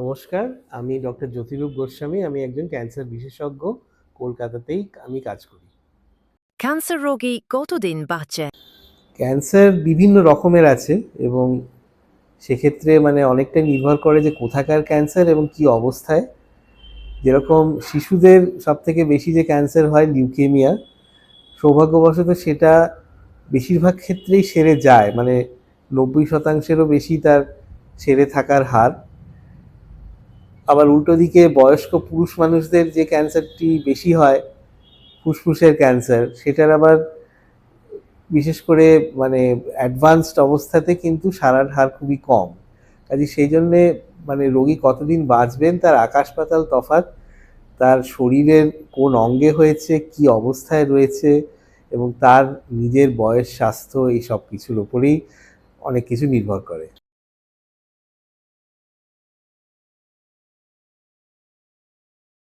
নমস্কার, আমি ডক্টর জ্যোতিরূপ গোস্বামী। আমি একজন ক্যান্সার বিশেষজ্ঞ। কলকাতাতেই আমি কাজ করি। ক্যান্সার রোগী কতদিন বাঁচে? ক্যান্সার বিভিন্ন রকমের আছে এবং সেক্ষেত্রে অনেকটাই নির্ভর করে যে কোথাকার ক্যান্সার এবং কি অবস্থায়। যেরকম শিশুদের সবথেকে বেশি যে ক্যান্সার হয় লিউকেমিয়া, সৌভাগ্যবশত সেটা বেশিরভাগ ক্ষেত্রেই সেরে যায়, 90%-ও বেশি তার সেরে থাকার হার। আবার উল্টো দিকে বয়স্ক পুরুষ মানুষদের যে ক্যান্সারটি বেশি হয়, ফুসফুসের ক্যান্সার, সেটার আবার বিশেষ করে অ্যাডভান্সড অবস্থাতে কিন্তু সারার হার খুবই কম। কাজে সেই জন্যে রোগী কতদিন বাঁচবেন তার আকাশ পাতাল তফাৎ। তার শরীরের কোন অঙ্গে হয়েছে, কি অবস্থায় রয়েছে এবং তার নিজের বয়স, স্বাস্থ্য, এই সব কিছুর ওপরেই অনেক কিছু নির্ভর করে।